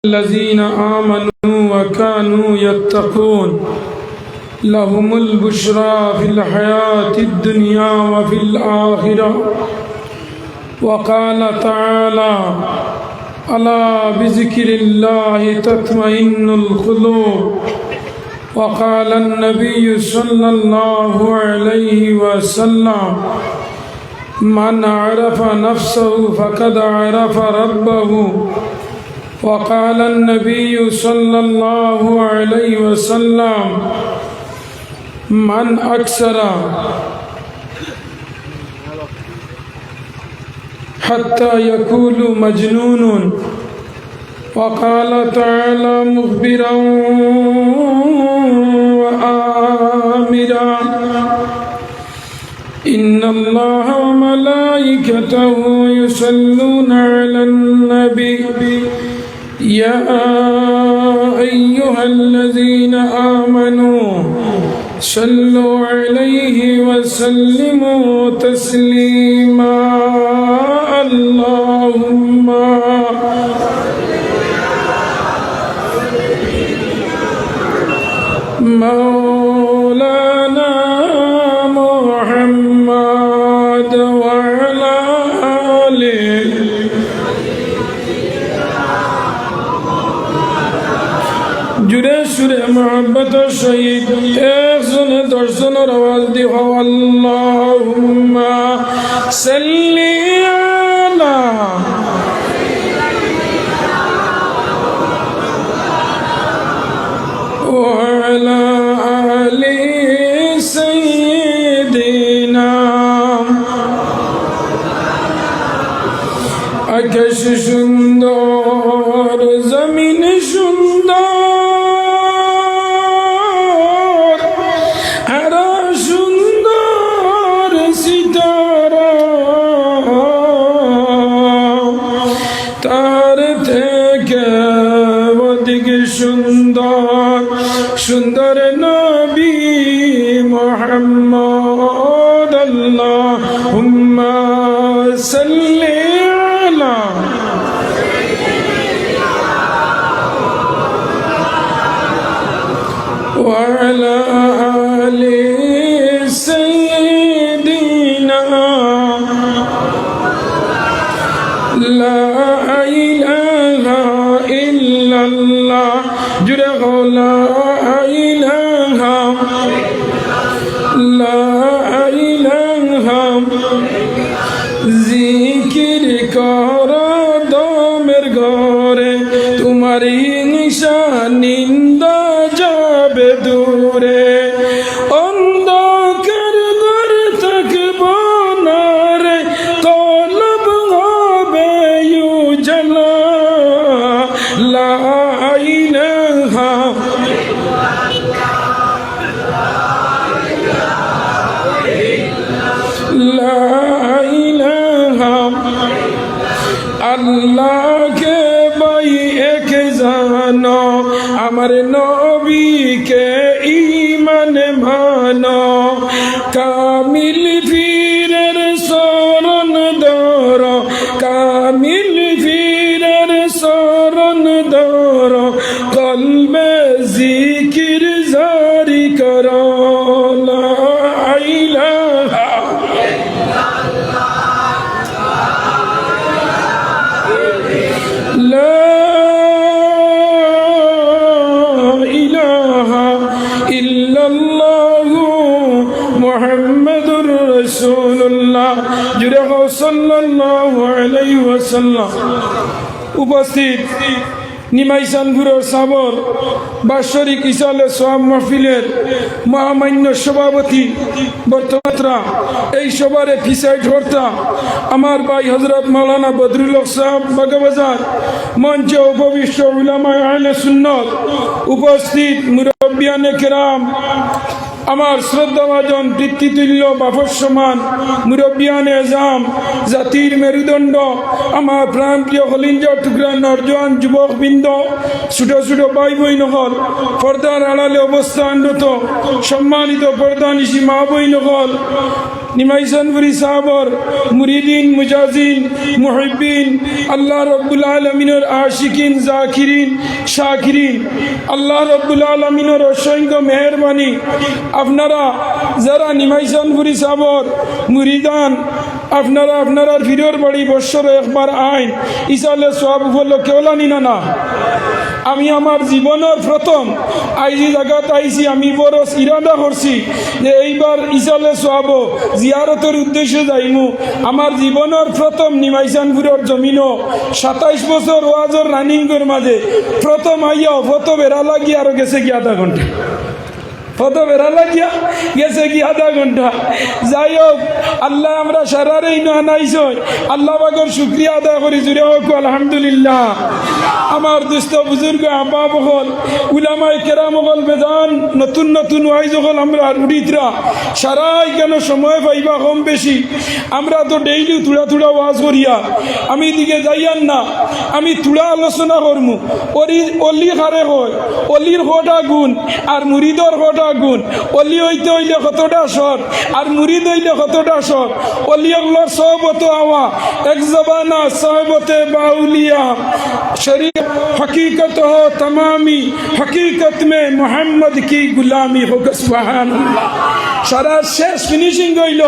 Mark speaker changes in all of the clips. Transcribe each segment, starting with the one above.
Speaker 1: الذين آمنوا وكانوا يتقون لهم البشرى في الحياة الدنيا وفي الآخرة. وقال تعالى: ألا بذكر الله تطمئن القلوب. وقال النبي صلى الله عليه وسلم: من عرف نفسه فقد عرف ربه. وقال النبي صلى الله عليه وسلم: من أكثر حتى يقول مجنون. وقال تعالى مخبرا وآمرا: إن الله وملائكته يصلون على النبي يا أيها الذين آمنوا صلوا عليه وسلموا تسليما. اللهم مولانا محمد وعلى آله जुड़े सुरे मोहब्बत शहीद एक सुने दर्शन और आवाज दी हो अल्लाहुम्मा सल्ली अला व अला आलि सय्यिदिना। आकाश सुंदर जमीन सुंदर सुंदर नबी मोहम्मद अल्लाहुम्मा सल्ली अला व अला आलि सय्यिदिना। ला इलाहा इल्लल्लाह जुड़े हो ला জিকির কর দমের ঘরে তোমারি নিশান নিন্দা যাবে দূরে। অন্ধকার ঘরে থাকব না রে কলব হবে উজালা। লা ইলাহা আল্লাহকে ভাই এক জানো আমার নবীকে ঈমান মানো। কামিল পীরের শরণ ধর কামিল পীরের শরণ ধর কলবে জিকির জারি কর। লা ইলাহা মুহাম্মাদুর রাসূলুল্লাহ জুড়ে হো সাল্লাল্লাহু আলাইহি ওয়াসাল্লাম। উপস্থিত নিমাইশানপুরের সাবর বাৎসরিক ইসালে সোয়াব মাহফিলের মহামান্য সভাপতি বর্তমাত্রা এই সভারে ফিসাইড হর্তা আমার ভাই হযরত মাওলানা বদরুল হক সাহেব বাগাবাজার মঞ্চে উপবিষ্ট উলামায়ে আহলে সুন্নাত উপস্থিত মুরব্বিয়ানে কেরাম আমার শ্রদ্ধাভাজন পিতৃতুল্য বাপর সমান মুরব্বিয়ানে এজাম জাতির মেরুদণ্ড আমার প্রাণপ্রিয় কলিঞ্জর টুকরা নরজওয়ান যুবকবৃন্দ ছোট ছোট ভাই বইন হল পর্দার আড়ালে অবস্থানরত সম্মানিত পর্দানিশী মা বইন হল নিমাইশনপুরি সাহাবর মুরিদিন মুজাজিন মুহিব্বিন আল্লাহ রব্বুল আলমিনের আশিকিন জাকিরিন শাকিরিন আল্লাহ রব্বুল আলমিনের অসংখ্য মেহরবানি আপনারা যারা নিমাইশনপুরি সাহাবর মুরিদান আপনারা ফিরোর বাড়ি বৎসর একবার আইন ইসালে সব উপলক্ষে ওলানি না আমি আমার জীবনের প্রথম আইজি জায়গাত আইছি আমি বড় ইরাদা করছি যে এইবার ইসালে সব জিয়ারতের উদ্দেশ্যে যাইমু আমার জীবনের প্রথম নিমাইশানপুরের জমিনও 27 বছর ওয়াজর রানিংয়ের মাঝে প্রথম আইয়া ফত বেড়া লাগিয়ে আরো গেছে কি আধা ঘন্টা কত বেড়া লাগিয়া গেছে কি আধা ঘন্টা যাই হোক আল্লাহ আমরা সারারেই না নাইছ আল্লাহ বাগর শুক্রিয়া আদায় করি জুড়ে হোক আলহামদুলিল্লাহ আমার দুস্থ বুজুর্গ আব্বা বহল উলামায়ে কেরাম হল বেদান নতুন নতুন ওয়াইজ হল আমরা রুডিতরা সারাই কেন সময় পাইবা কম বেশি আমরা তো ডেইলি তুড়া তুড়া ওয়াজ করিয়া আমি দিকে যাইয়ান না আমি তুড়া আলোচনা করমু অলি হারে হয় অলির কটা গুণ আর মুরিদর কটা গুণ অলি হইতে হইলে কতটা সৎ আর মুরিদ হইলে কতটা সৎ অলি হলোর সহবত আওয়া এক জবানা সাহবতে বাউলিয়া শরীর हकीकत हो तमामी हकीकत में मोहम्मद की गुलामी हो सुबहानाल्लाह সারা শেষ ফিনিশিং হইল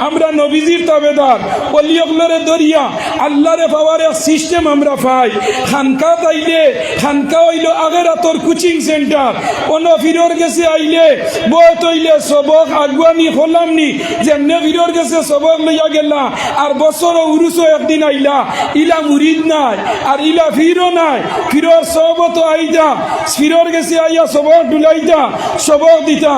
Speaker 1: আমরা নবীজির তাবেদার অলিয়গলরে দরিয়া আল্লাহরে পাওয়ার সিস্টেম আমরা পাই খানকা তাইলে খানকা হইল আগেরাতর কোচিং সেন্টার অন ফিরর গেছে আইলে বয়ত হইলে সবক আগুয়ানি হলামনি যেমনে ফিরর গেছে সবক লইয়া গেলা আর বছর উরুসও একদিন আইলা ইলা মুরিদ নাই আর ইলা ফিরও নাই ফিরর সবত আইতা ফিরর গেছে আইয়া সবক ডুলাইতা সবক দিতা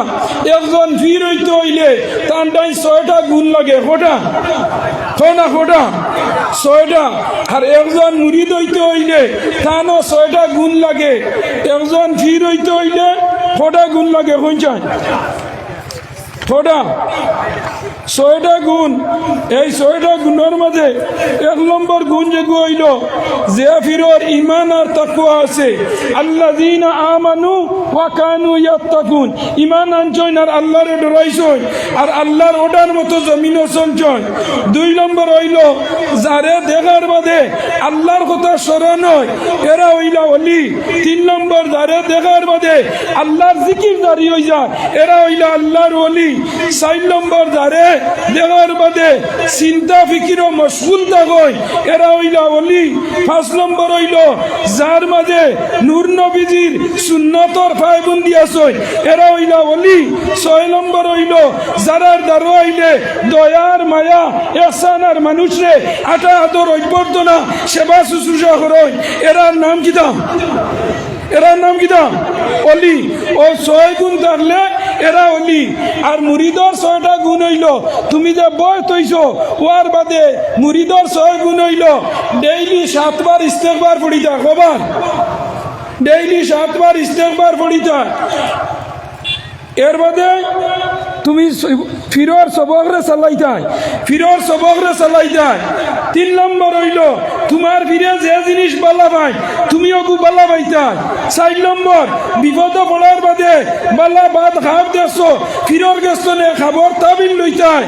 Speaker 1: একজন ফির হইলে তার ডাই 6টা গুণ লাগে কোটা ছয়টা আর একজন মুরিদ হইতে হইলে তানও 6টা গুণ লাগে একজন ফির হইতে হইলে কটা গুণ লাগে কোনটায় কটা 6টা গুণ এই 6টা গুণের মাঝে 1 নম্বর গুণ যে হইল যে ফিরর ঈমান আর তাকওয়া আছে আল্লাযীনা আমানু ওয়া কানু ইয়াত্তাকুন ঈমান আনছয় আর আল্লাহরে ডরাইছয় আর আল্লাহর ওডার মতো জমিনও চলছয় 2 নম্বর হইল যারে দেখার বাদে আল্লাহর কথা স্মরণ হয় এরা হইলা ওলি 3 নম্বর যারে দেখার বাদে আল্লাহর জিকির জারি হই যায় এরা হইলা আল্লাহর ওলি 4 নম্বর যারে দেখার বাদে চিন্তা ফিকিরও মশগুল থাকয় এরা হইলা ওলি 5 নম্বর হইল যার মাঝে নূর নবীজির সুন্নতর পায়বন্দি আছে এরা হইলা ওলি 6 নম্বর হইল যারার দ্বারা হইলে দয়ার মায়া ihsan আর মানুষরে আটা আদর অভ্যর্থনা সেবা শুশ্রূষা করয় এরার নাম কিতা অলি ও 6 গুণ থাকলে এরা অলি আর মুরিদর 6টা গুণ হইল তুমি যে বয় তৈছো ওয়ার বাদে মুরিদর 6 গুণ হইল ডেইলি 7 বার ইস্তেগফার পড়িতা কবার ডেইলি 7 বার ইস্তেগফার পড়িতা এর বাদে তুমি ফিরর সবকরে চালাইতাই 3 নম্বর হইল তোমার ফিরে যে জিনিস বালা পাই তুমিও গু বালা পাইতাই 4 নম্বর বিপদ পড়ার বাদে বালা বাদ খাব দেছো ফিরর গেছনে খাবার তাবিল লইতাই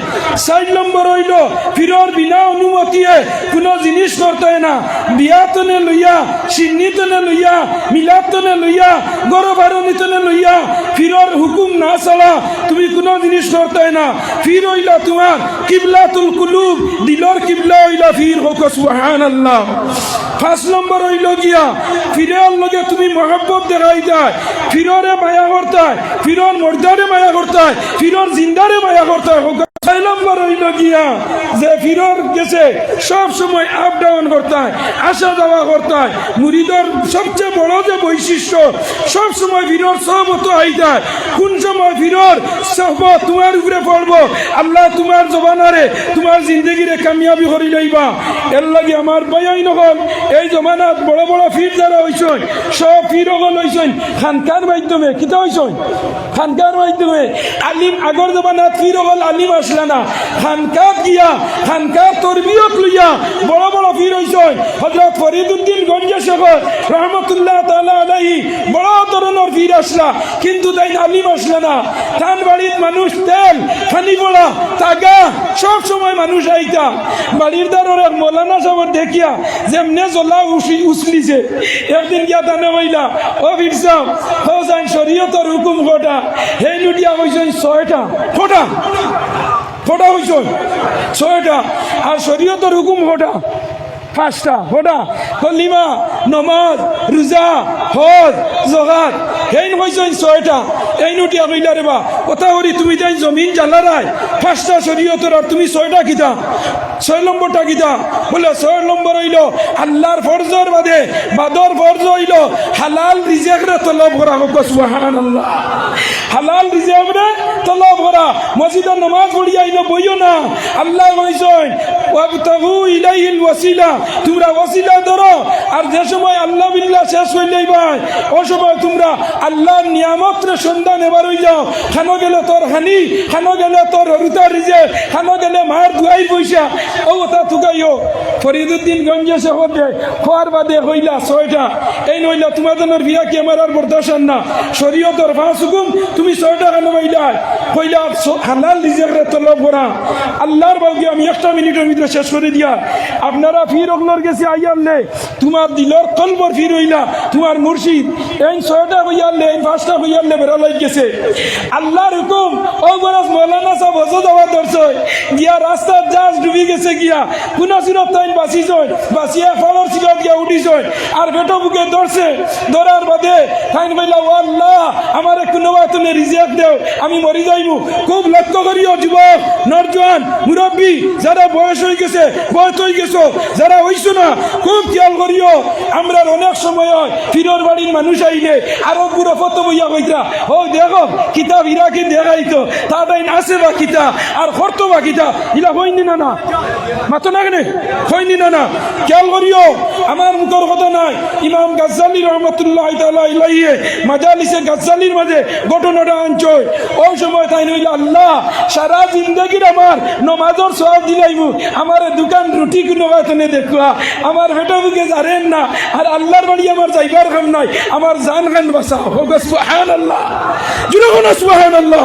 Speaker 1: 4 নম্বর হইল ফিরর বিনা অনুমতিয়ে কোনো জিনিস করতে না বিয়াতনে লইয়া সিন্নিতনে লইয়া মিলাতনে লইয়া গরবারনিতনে লইয়া ফিরর হুকুম না চলা তুমি কোনো জিনিস করতে না ফির হইলা তোমার কিবলাতুল কুলুব দিলর কিবলা হইলা ফির হোক সুবহানাল্লাহ 5 নম্বর হইল গিয়া ফিরের লগে তুমি মহব্বত দেখাই যায় ফিররে মায়া করতে ফিরর মর্দারে মায়া করতে ফিরর জিন্দারে মায়া করতে হোক ছয় নম্বর হইল গিয়া যে ফিরর গেছে সব সময় আপ ডাউন করতে হয়, আসা যাওয়া করতে হয়। মুরিদর সবচেয়ে বড় যে বৈশিষ্ট্য, সব সময় ফিরর সহবত হইতে হয়। কোন সময় ফিরর সহবত তোমার উপরে পড়বো, আল্লাহ তোমার জবানারে তোমার জিন্দগিরে কামিয়াবি করি লইবা। এর লাগে আমার বয়াই নহল এই জমানাত বড় বড় ফির যারা হইছেন, সব ফির হল হইছেন খানকার মাধ্যমে। কিতা হইছেন? খানকার মাধ্যমে। আলিম আগর জমানাত ফির হল আলিম আসলে না, খানকাত গিয়া খানকার তরবিয়ত লইয়া বড় বড় ফির হইছেন। হযরত ফরিদউদ্দিন গঞ্জে শেখ রহমতুল্লাহ তাআলা আলাইহি বড় ধরনের ফির আসলা, কিন্তু তাই আলিম আসলে না। খান বাড়ির মানুষ তেল খানি পড়া টাকা সব সময় মানুষ আইতা। বাড়ির দ্বারের এক মৌলানা সাহেব দেখিয়া যেমনে জ্বলা উছলিছে, একদিন গিয়া তানে বইলা ও ফির সাহেব হোসাইন শরীয়তের হুকুম কটা? সেই নুটিয়া কইছেন 6টা। কটা? কটা হইছেন? 6টা। আর শরীয়তের হুকুম কটা? 5টা। কটা? কলিমা, নমাজ, রোজা, হজ, যাকাত। হেন কইছেন 6টা। এই নুটিয়া কইলা রে বা কথা করি তুমি তাই জমিন জ্বালারায় 5টা শরীয়তের আর তুমি 6টা কিতা? 6 নম্বরটা কিতা? বলে 6 নম্বর হইল আল্লাহর ফরজের বাদে বাদর ফরজ হইল হালাল রিজিকরে তলব করা। হোক সুবহানাল্লাহ। হালাল রিজিকরে তলব করা। মসজিদে নামাজ পড়ি আইল বইও না। আল্লাহ কইছেন ওয়াবতাগু ইলাইহিল ওয়াসিলা, তোমরা ওয়াসিলা ধরো। আর যে সময় আল্লাহ বিল্লাহ শেষ হইলেই ভাই ও সময় তোমরা আল্লাহর নিয়ামতরে সন্ধান এবার হই যাও। খানো গেলে তোর হানি, খানো গেলে তোর রুতার রিজেক, খানো গেলে মায়ের দুয়াই পয়সা। ও কথা তুকাইও ফরিদউদ্দিন গঞ্জে শেখ খোয়ার বাদে হইলা 6টা। এই নইলা তোমাদের বিয়া কি আমার আর বরদাস্ত না। শরীয়তের 5 হুকুম তুমি 6টা কেন বইলা? কইলা হালাল রিজিকরে তলব করা। আল্লাহর বাউকে আমি 1টা মিনিটের ভিতরে শেষ করে দিয়া। আপনারা ফির ওগুলোর গেছে আইয়ারলে তোমার দিলর কলবর ফির হইলা তোমার মুর্শিদ। এই 6টা হইয়ারলে এই 5টা হইয়ারলে বেড়া লাগ গেছে। আল্লাহর হুকুম ও বরস মৌলানা সাহেব হজ যাওয়ার দর্শক গিয়া রাস্তার জাহাজ ডুবি গেছে গিয়া কোনা সিরত তাইন বাঁচি যায়, বাঁচিয়া ফলর সিরত গিয়া উঠি যায়। আর বেটো বুকে ধরছে, ধরার বাদে তাইন বইলা ও আল্লাহ আমার কোনোবা তুমি রিজেক দেও, আমি মরি যাইবো। খুব লক্ষ্য করিও যুবক নরজওয়ান মুরব্বী যারা বয়স হয়ে গেছে, বয়স হয়ে গেছো, যারা হইছো না খুব খেয়াল করিও। আমরা অনেক সময় হয় ফিরর বাড়ির মানুষ আইলে আরো পুরো ফটো বইয়া কইতা ও দেখো কিতাব ইরাকে দেখাইতো তাই আছে বা কিতা আর করতো বা কিতা ইলা হইনি না। না মাতো না কেন হইনি না। খেয়াল করিও আমার মুখের কথা নাই। ইমাম গাজ্জালি রহমতুল্লাহ তাআলা আলাইহি মাজালিসে গাজ্জালির মাঝে ঘটনাটা আনছয়। ওই সময় তাই নইলা আল্লাহ সারা জিন্দগির আমার নমাজের সওয়াব দিলাইবো, আমার দোকান রুটি কোনো বাতনে দেখবা, আমার বেটা বুকে জানেন না। আর আল্লাহর বাড়ি আমার যাইবার কাম নাই, আমার জান খান বাঁচাও। হোক সুবহানাল্লাহ, জুড়ে কোন সুবহানাল্লাহ।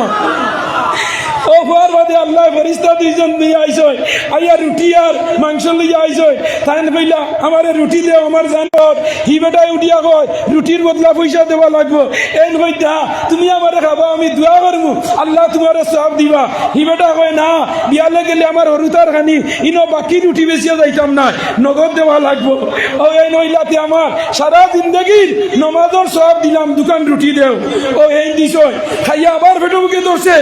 Speaker 1: ও হওয়ার বাদে আল্লাহ ফেরেশতা 2জন নিয়ে আইসয়, আইয়া রুটি আর মাংস লইয়া আইসয়। তাই কইলা আমারে রুটি দেও আমার জানর। হি বেটাই উঠিয়া কয় রুটির বদলা পয়সা দেওয়া লাগবো। এন কইতা তুমি আমারে খাবা, আমি দোয়া করবো আল্লাহ তোমারে সওয়াব দিবা। হি বেটা কয় না, বিয়ালে গেলে আমার হরুতার খানি ইনো বাকি রুটি বেচিয়া যাইতাম না, নগদ দেওয়া লাগবো। ও এই নইলাতে আমার সারা জিন্দগির নমাজের সওয়াব দিলাম, দোকান রুটি দেও। ও এই দিছয় খাইয়া আবার বেটো বুকে ধরছে,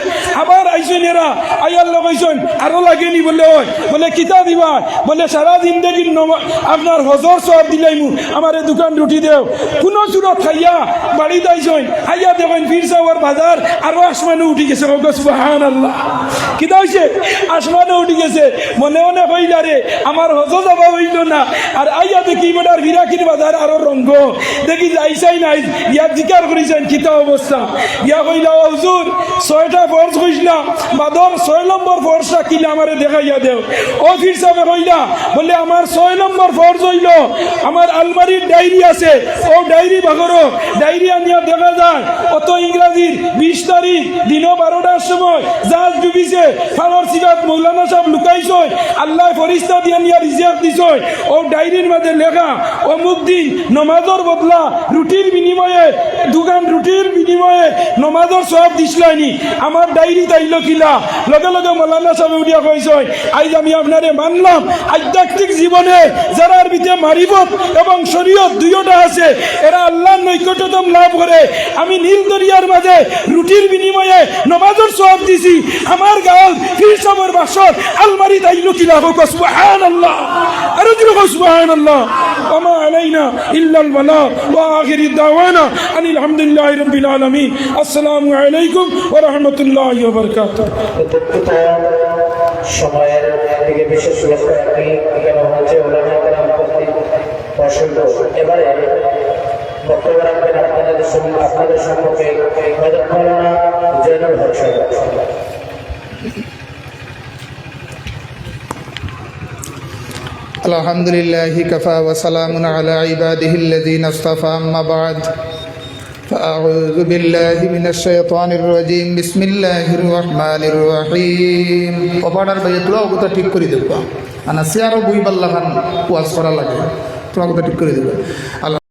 Speaker 1: আবার আইসয় নেরা আইয়ার লাগাইছেন আরো লাগেনি বলে হয় বলে কিতা দিবা? বলে সারা জিন্দগির আপনার হজর সওয়াব দিলাইমু, আমারে দোকান রুটি দেও। কোন সুরত খাইয়া বাড়ি দাইছেন, আইয়া দেখেন ফির সাওয়ার বাজার আরো আসমানে উঠি গেছে। সুবহানাল্লাহ। কিতা হইছে? আসমানে উঠি গেছে। মনে মনে হইলা রে আমার হজ যাবা হইল না। আর আইয়া দেখি বেটার বিরাকির বাজার আরো রঙ্গ দেখি যাইছাই নাই। ইয়া জিকার করিছেন কিতা অবস্থা? ইয়া কইলা হুজুর 6টা ফরজ কইছিলাম, বাদর 6 নম্বর ফরজটা কিলা আমারে দেখাইয়া দেও। ও ফির সাহেব কইলা বলে আমার 6 নম্বর ফরজ হইল আমার আলমারির ডায়েরি আছে, ও ডায়েরি ভাগরো। ডায়েরি আনিয়া দেখা যায় অত ইংরাজির 20 তারিখ দিন 12টার সময় জাহাজ ডুবিছে, ফালর সিগাত মৌলানা সাহেব লুকাইছয়, আল্লাহ ফেরেশতা দিয়া নিয়া রিজিক দিছয়। ও ডায়েরির মাঝে লেখা অমুক দিন নমাজের বদলা রুটির বিনিময়ে বিনিময়ে দুগান রুটির বিনিময়ে নমাজের সব দিসলাইনি আমার ডায়েরি তাইল কিলা লগে লগে মৌলানা সাহেব উঠিয়া কইছে আজ আমি আপনারে মানলাম আধ্যাত্মিক জীবনে যারার ভিতরে মারিফত এবং শরীয়ত দুইটা আছে এরা আল্লাহর নৈকট্যতম লাভ করে আমি নীল দরিয়ার মাঝে রুটির বিনিময়ে নমাজের সব দিছি আমার গাল ফির সবর বাসর আলমারি তাইল কিলা হোক সুবহানাল্লাহ আর জুড়ে সুবহানাল্লাহ ওমা আলাইনা ইল্লাল বালাগ ওয়া আখিরি দাওয়ানা আনিল হামদুলিল্লাহি রাব্বিল আলামিন আসসালামু আলাইকুম ওয়া রাহমাতুল্লাহি ওয়া বারাকাতুহু।
Speaker 2: সময়ের দিকে বিশেষ লক্ষ্য রাখি এখানে হচ্ছে ওলামা কেরাম কর্তৃক অসংখ্য এবারে বক্তব্য রাখবেন আপনাদের সম্মুখে হযরত মাওলানা জয়নুল হক সাহেব।
Speaker 3: আলহামদুলিল্লাহি কাফা ওয়া সালামুন আলা ইবাদিহিল্লাযীনা ইসতাফা আম্মা বা'দ فأعوذ بالله من الشيطان الرجيم بسم الله الرحمن الرحيم ওপাড়ার ভাই তোরা ওটা ঠিক করে দেব আনা সিয়ারো বই বাল্লাহান ওয়াজ করা লাগে তোরা ওটা ঠিক করে দেব।